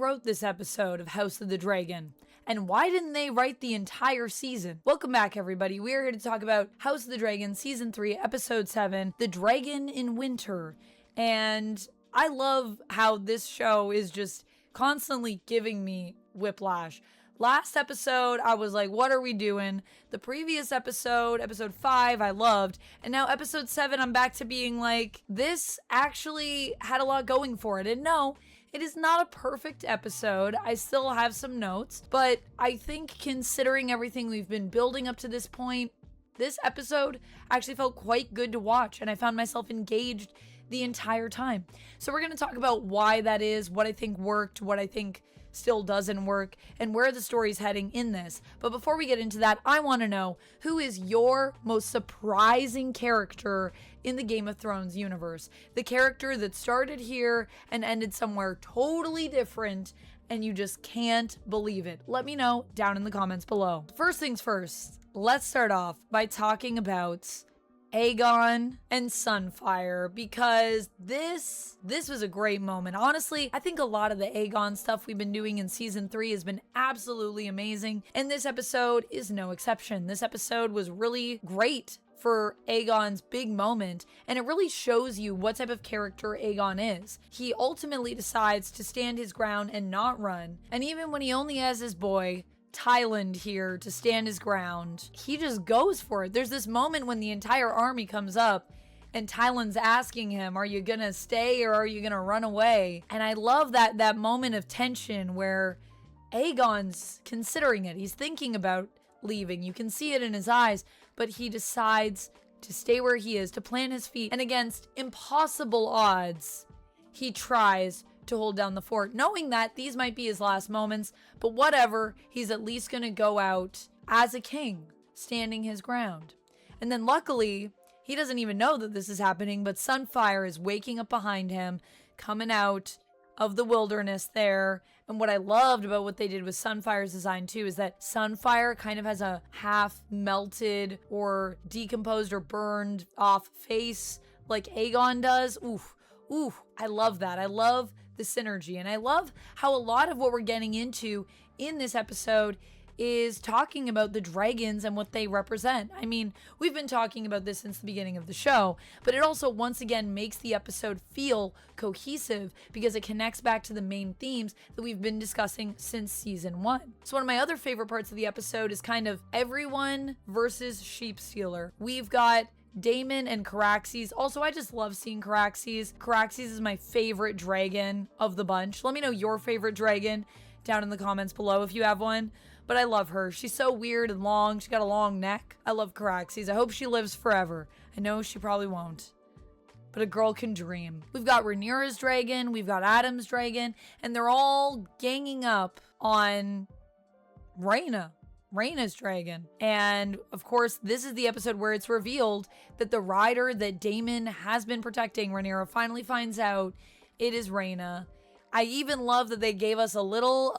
wrote this episode of House of the Dragon? And why didn't they write the entire season? Welcome back, everybody. We are here to talk about House of the Dragon Season 3, Episode 7, The Dragon in Winter. And I love how this show is just constantly giving me whiplash. Last episode, I was like, what are we doing? The previous episode, episode 5, I loved. And now episode 7, I'm back to being like, this actually had a lot going for it. And no, it is not a perfect episode. I still have some notes. But I think considering everything we've been building up to this point, this episode actually felt quite good to watch. And I found myself engaged the entire time. So we're going to talk about why that is, what I think worked, what I think still doesn't work, and where the story's heading in this. But before we get into that, I want to know, who is your most surprising character in the Game of Thrones universe? The character that started here and ended somewhere totally different, and you just can't believe it. Let me know down in the comments below. First things first, let's start off by talking about Aegon and Sunfyre, because this was a great moment. Honestly, I think a lot of the Aegon stuff we've been doing in season 3 has been absolutely amazing, and this episode is no exception. This episode was really great for Aegon's big moment, and it really shows you what type of character Aegon is. He ultimately decides to stand his ground and not run, and even when he only has his boy Tyland here to stand his ground, he just goes for it. There's this moment when the entire army comes up and Tyland's asking him, are you gonna stay or are you gonna run away? And I love that moment of tension where Aegon's considering it. He's thinking about leaving. You can see it in his eyes, but he decides to stay where he is, to plant his feet, and against impossible odds, he tries to hold down the fort, knowing that these might be his last moments, but whatever, he's at least gonna go out as a king, standing his ground. And then luckily, he doesn't even know that this is happening, but Sunfyre is waking up behind him, coming out of the wilderness there. And what I loved about what they did with Sunfyre's design too is that Sunfyre kind of has a half melted or decomposed or burned off face like Aegon does. Ooh, I love that. I love the synergy, and I love how a lot of what we're getting into in this episode is talking about the dragons and what they represent. I mean, we've been talking about this since the beginning of the show, but it also once again makes the episode feel cohesive because it connects back to the main themes that we've been discussing since season 1. So one of my other favorite parts of the episode is kind of everyone versus Sheepstealer. We've got Daemon and Caraxes. Also, I just love seeing Caraxes. Caraxes is my favorite dragon of the bunch. Let me know your favorite dragon down in the comments below if you have one. But I love her. She's so weird and long. She's got a long neck. I love Caraxes. I hope she lives forever. I know she probably won't, but a girl can dream. We've got Rhaenyra's dragon. We've got Adam's dragon. And they're all ganging up on Rhaena's dragon. And of course, this is the episode where it's revealed that the rider that Daemon has been protecting, Rhaenyra finally finds out it is Rhaena. I even love that they gave us a little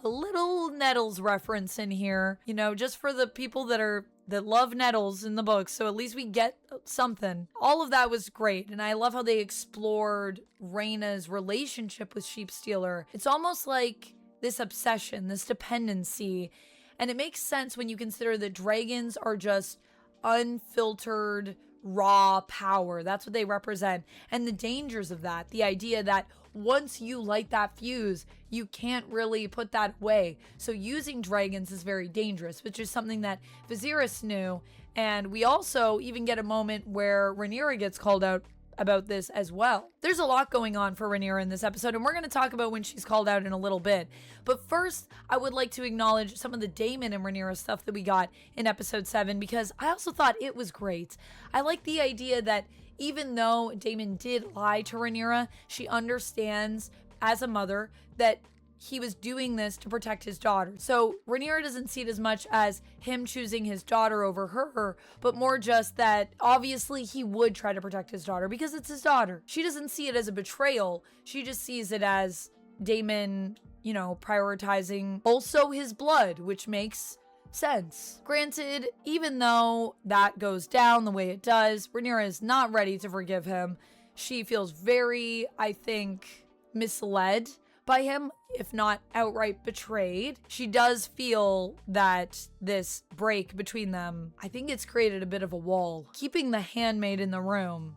Nettles reference in here, you know, just for the people that love Nettles in the books. So at least we get something. All of that was great. And I love how they explored Rhaena's relationship with Sheepstealer. It's almost like this obsession, this dependency. And it makes sense when you consider that dragons are just unfiltered, raw power. That's what they represent. And the dangers of that, the idea that once you light that fuse, you can't really put that away. So using dragons is very dangerous, which is something that Viserys knew. And we also even get a moment where Rhaenyra gets called out about this as well. There's a lot going on for Rhaenyra in this episode, and we're going to talk about when she's called out in a little bit. But first, I would like to acknowledge some of the Daemon and Rhaenyra stuff that we got in episode 7, because I also thought it was great. I like the idea that even though Daemon did lie to Rhaenyra, she understands as a mother that he was doing this to protect his daughter. So Rhaenyra doesn't see it as much as him choosing his daughter over her, but more just that obviously he would try to protect his daughter because it's his daughter. She doesn't see it as a betrayal. She just sees it as Daemon, you know, prioritizing also his blood, which makes sense. Granted, even though that goes down the way it does, Rhaenyra is not ready to forgive him. She feels very, I think, misled by him, if not outright betrayed. She does feel that this break between them, I think it's created a bit of a wall. Keeping the handmaid in the room,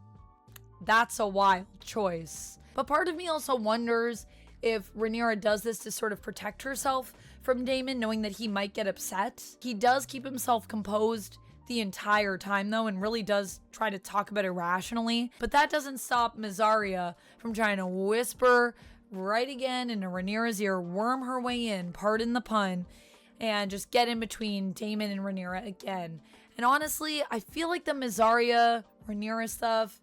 that's a wild choice. But part of me also wonders if Rhaenyra does this to sort of protect herself from Daemon, knowing that he might get upset. He does keep himself composed the entire time though, and really does try to talk about it rationally. But that doesn't stop Mysaria from trying to whisper right again into Rhaenyra's ear, worm her way in, pardon the pun, and just get in between Daemon and Rhaenyra again. And honestly, I feel like the Mysaria Rhaenyra stuff,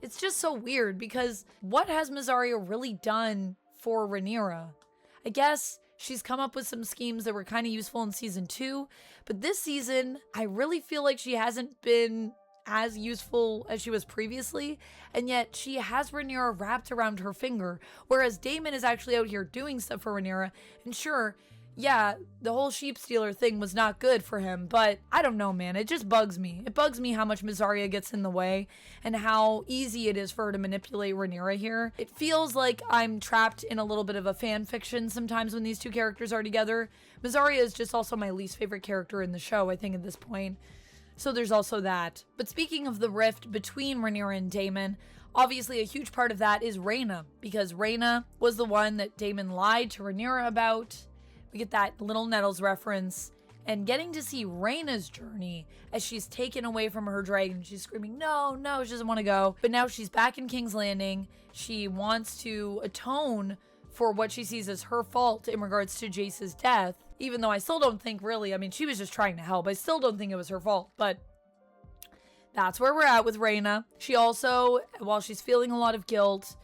it's just so weird, because what has Mysaria really done for Rhaenyra? I guess she's come up with some schemes that were kind of useful in season 2, but this season, I really feel like she hasn't been as useful as she was previously, and yet she has Rhaenyra wrapped around her finger, whereas Daemon is actually out here doing stuff for Rhaenyra. And sure, yeah, the whole Sheepstealer thing was not good for him, but I don't know, man. It just bugs me. It bugs me how much Mysaria gets in the way and how easy it is for her to manipulate Rhaenyra here. It feels like I'm trapped in a little bit of a fan fiction sometimes when these two characters are together. Mysaria is just also my least favorite character in the show, I think, at this point. So there's also that. But speaking of the rift between Rhaenyra and Daemon, obviously a huge part of that is Rhaena, because Rhaena was the one that Daemon lied to Rhaenyra about. We get that Little Nettles reference, and getting to see Rhaena's journey as she's taken away from her dragon. She's screaming, no, no, she doesn't want to go. But now she's back in King's Landing. She wants to atone for what she sees as her fault in regards to Jace's death, even though I still don't think really, I mean, she was just trying to help. I still don't think it was her fault, but that's where we're at with Rhaena. She also, while she's feeling a lot of guilt,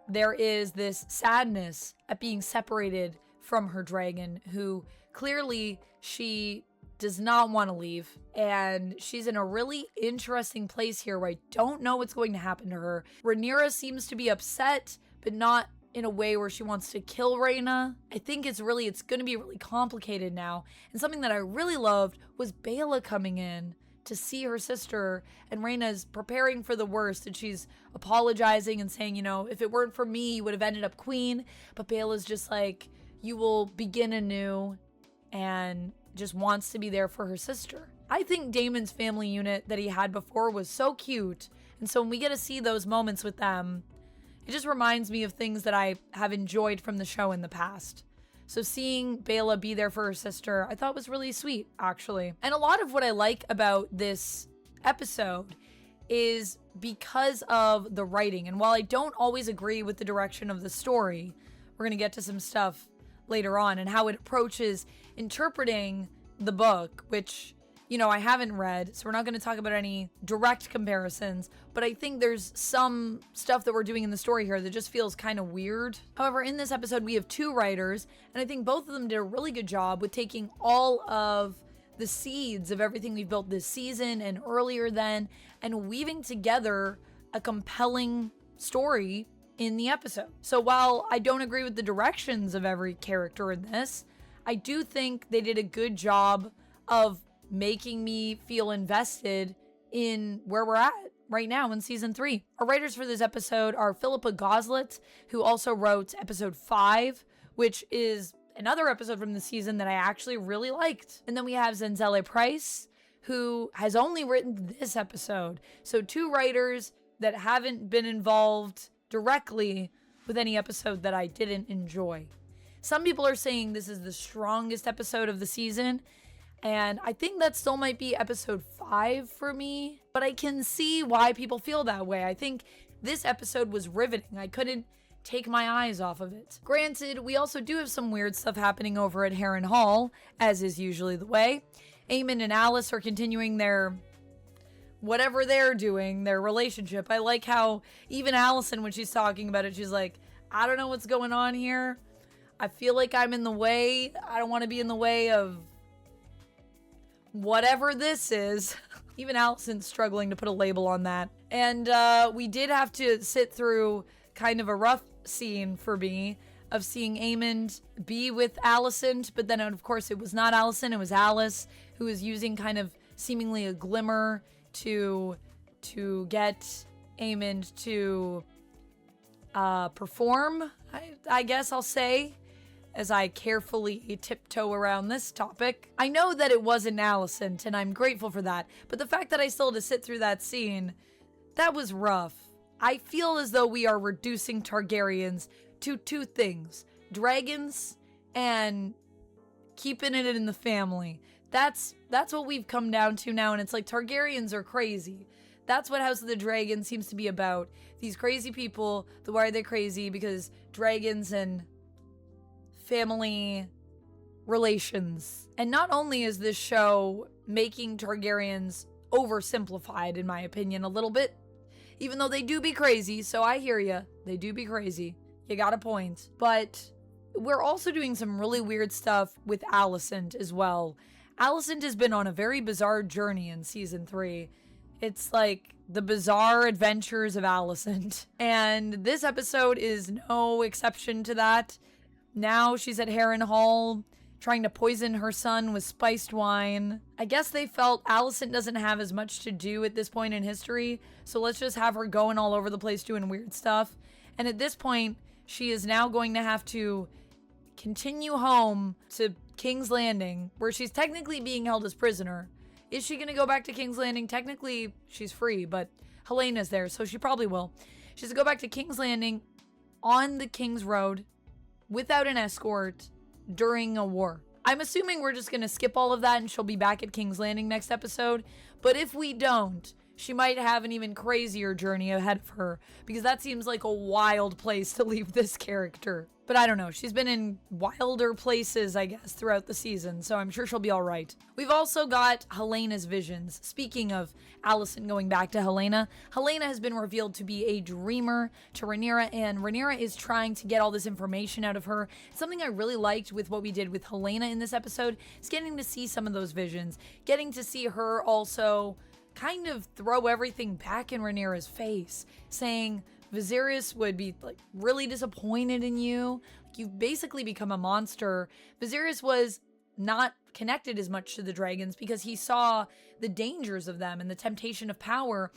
there is this sadness at being separated from her dragon, who clearly she does not want to leave, and she's in a really interesting place here where I don't know what's going to happen to her. Rhaenyra seems to be upset, but not in a way where she wants to kill Rhaena. I think it's going to be really complicated now. And something that I really loved was Baela coming in to see her sister, and Rhaena's preparing for the worst, and she's apologizing and saying, you know, if it weren't for me, you would have ended up queen. But Baela's just like, you will begin anew, and just wants to be there for her sister. I think Daemon's family unit that he had before was so cute, and so when we get to see those moments with them, it just reminds me of things that I have enjoyed from the show in the past. So seeing Baela be there for her sister, I thought was really sweet, actually. And a lot of what I like about this episode is because of the writing. And while I don't always agree with the direction of the story, we're going to get to some stuff later on and how it approaches interpreting the book, which, you know, I haven't read, so we're not going to talk about any direct comparisons, but I think there's some stuff that we're doing in the story here that just feels kind of weird. However, in this episode, we have two writers, and I think both of them did a really good job with taking all of the seeds of everything we've built this season and earlier then, and weaving together a compelling story in the episode. So while I don't agree with the directions of every character in this, I do think they did a good job of making me feel invested in where we're at right now in season 3. Our writers for this episode are Philippa Goslet, who also wrote episode 5, which is another episode from the season that I actually really liked. And then we have Zenzele Price, who has only written this episode. So two writers that haven't been involved directly with any episode that I didn't enjoy. Some people are saying this is the strongest episode of the season, and I think that still might be episode 5 for me, but I can see why people feel that way. I think this episode was riveting. I couldn't take my eyes off of it. Granted, we also do have some weird stuff happening over at Harrenhal, as is usually the way. Aemond and Alys are continuing their whatever they're doing, their relationship. I like how even Alicent, when she's talking about it, she's like, I don't know what's going on here. I feel like I'm in the way. I don't want to be in the way of whatever this is. Even Alicent's struggling to put a label on that. And we did have to sit through kind of a rough scene for me of seeing Aemond be with Alicent, but then of course it was not Alicent, it was Alys, who was using kind of seemingly a glimmer to get Aemond to perform, I guess I'll say, as I carefully tiptoe around this topic. I know that it wasn't Alicent, and I'm grateful for that, but the fact that I still had to sit through that scene, that was rough. I feel as though we are reducing Targaryens to two things: dragons and keeping it in the family. That's what we've come down to now, and it's like Targaryens are crazy. That's what House of the Dragon seems to be about. These crazy people, why are they crazy? Because dragons and family relations. And not only is this show making Targaryens oversimplified, in my opinion, a little bit, even though they do be crazy, so I hear ya, they do be crazy. You got a point. But we're also doing some really weird stuff with Alicent as well. Alicent has been on a very bizarre journey in season 3. It's like the bizarre adventures of Alicent. And this episode is no exception to that. Now she's at Harrenhal, trying to poison her son with spiced wine. I guess they felt Alicent doesn't have as much to do at this point in history, so let's just have her going all over the place doing weird stuff. And at this point, she is now going to have to continue home to King's Landing, where she's technically being held as prisoner. Is she going to go back to King's Landing? Technically, she's free, but Helena's there, so she probably will. She's to go back to King's Landing on the King's Road without an escort during a war. I'm assuming we're just going to skip all of that and she'll be back at King's Landing next episode. But if we don't, she might have an even crazier journey ahead of her, because that seems like a wild place to leave this character. But I don't know, she's been in wilder places, I guess, throughout the season, so I'm sure she'll be alright. We've also got Helena's visions. Speaking of Alicent going back to Helaena, Helaena has been revealed to be a dreamer to Rhaenyra, and Rhaenyra is trying to get all this information out of her. Something I really liked with what we did with Helaena in this episode is getting to see some of those visions, getting to see her also kind of throw everything back in Rhaenyra's face, saying Viserys would be like really disappointed in you. You've basically become a monster. Viserys was not connected as much to the dragons because he saw the dangers of them and the temptation of power.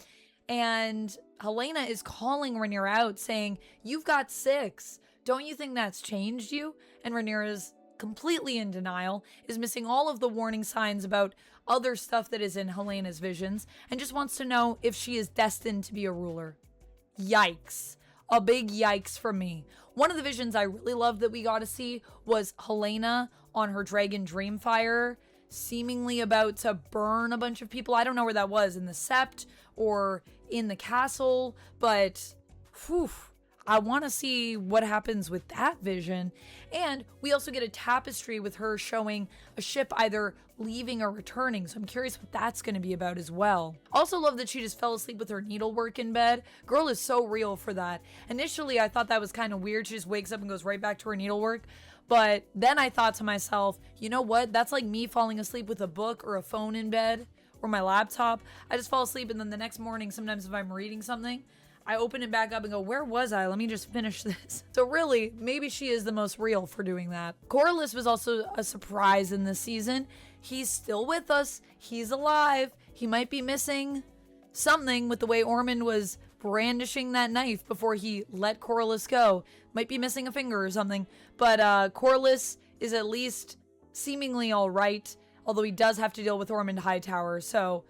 And Helaena is calling Rhaenyra out, saying, "You've got 6. Don't you think that's changed you?" And Rhaenyra's completely in denial, is missing all of the warning signs about other stuff that is in Helena's visions, and just wants to know if she is destined to be a ruler. Yikes. A big yikes from me. One of the visions I really loved that we got to see was Helaena on her dragon Dreamfire, seemingly about to burn a bunch of people. I don't know where that was, in the Sept or in the castle, but whew, I want to see what happens with that vision. And we also get a tapestry with her showing a ship either leaving or returning, so I'm curious what that's going to be about as well. Also love that she just fell asleep with her needlework in bed. Girl is so real for that. Initially, I thought that was kind of weird. She just wakes up and goes right back to her needlework. But then I thought to myself, you know what? That's like me falling asleep with a book or a phone in bed or my laptop. I just fall asleep, and then the next morning, sometimes if I'm reading something, I open it back up and go, where was I? Let me just finish this. So really, maybe she is the most real for doing that. Corlys was also a surprise in this season. He's still with us. He's alive. He might be missing something with the way Ormund was brandishing that knife before he let Corlys go. Might be missing a finger or something. But Corlys is at least seemingly all right, although he does have to deal with Ormund Hightower, so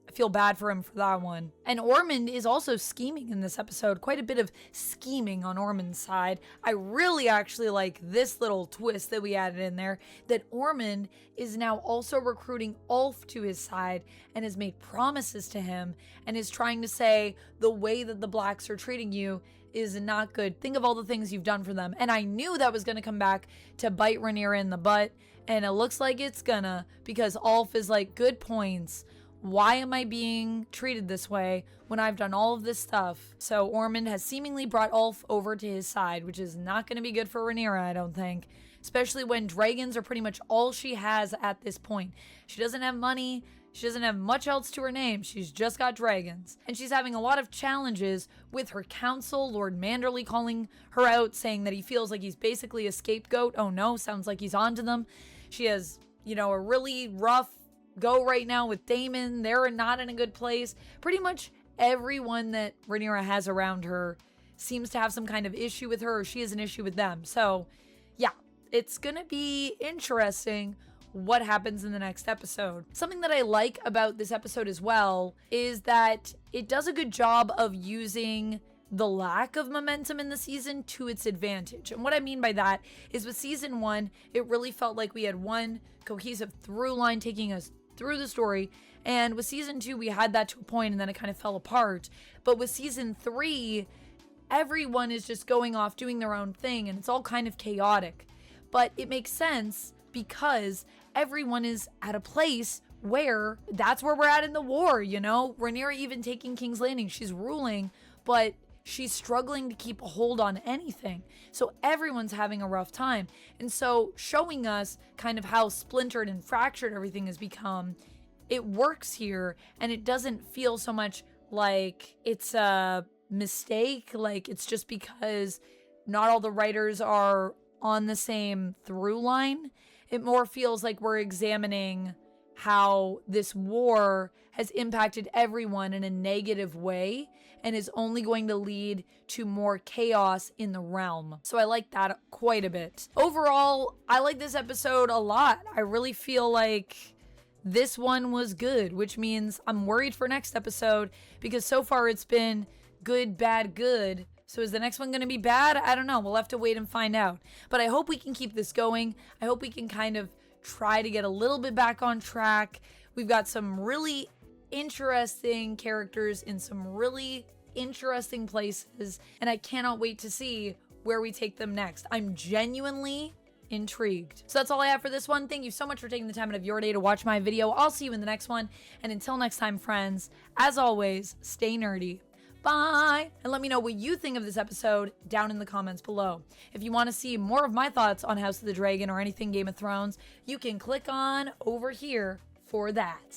I feel bad for him for that one. And Ormund is also scheming in this episode. Quite a bit of scheming on Ormund's side. I really actually like this little twist that we added in there, that Ormund is now also recruiting Ulf to his side and has made promises to him and is trying to say, the way that the Blacks are treating you is not good. Think of all the things you've done for them. And I knew that was going to come back to bite Rhaenyra in the butt, and it looks like it's gonna, because Ulf is like, good points. Why am I being treated this way when I've done all of this stuff? So Ormund has seemingly brought Ulf over to his side, which is not going to be good for Rhaenyra, I don't think. Especially when dragons are pretty much all she has at this point. She doesn't have money. She doesn't have much else to her name. She's just got dragons. And she's having a lot of challenges with her council, Lord Manderly calling her out, saying that he feels like he's basically a scapegoat. Oh no, sounds like he's onto them. She has, a really rough go right now with Daemon. They're not in a good place. Pretty much everyone that Rhaenyra has around her seems to have some kind of issue with her, or she has an issue with them. So yeah, it's gonna be interesting what happens in the next episode. Something that I like about this episode as well is that it does a good job of using the lack of momentum in the season to its advantage. And what I mean by that is with season 1, it really felt like we had one cohesive through line taking us through the story. And with season 2, we had that to a point and then it kind of fell apart. But with season 3, everyone is just going off doing their own thing and it's all kind of chaotic. But it makes sense because everyone is at a place where that's where we're at in the war, you know? Rhaenyra even taking King's Landing, she's ruling, but she's struggling to keep a hold on anything. So everyone's having a rough time. And so showing us kind of how splintered and fractured everything has become, it works here and it doesn't feel so much like it's a mistake, like it's just because not all the writers are on the same through line. It more feels like we're examining how this war has impacted everyone in a negative way and is only going to lead to more chaos in the realm. So I like that quite a bit. Overall, I like this episode a lot. I really feel like this one was good, which means I'm worried for next episode because so far it's been good, bad, good. So is the next one going to be bad? I don't know. We'll have to wait and find out. But I hope we can keep this going. I hope we can kind of try to get a little bit back on track. We've got some really interesting characters in some really interesting places, and I cannot wait to see where we take them next. I'm genuinely intrigued. So that's all I have for this one. Thank you so much for taking the time out of your day to watch my video. I'll see you in the next one, and until next time, friends, as always, stay nerdy. Bye! And let me know what you think of this episode down in the comments below. If you want to see more of my thoughts on House of the Dragon or anything Game of Thrones, you can click on over here for that.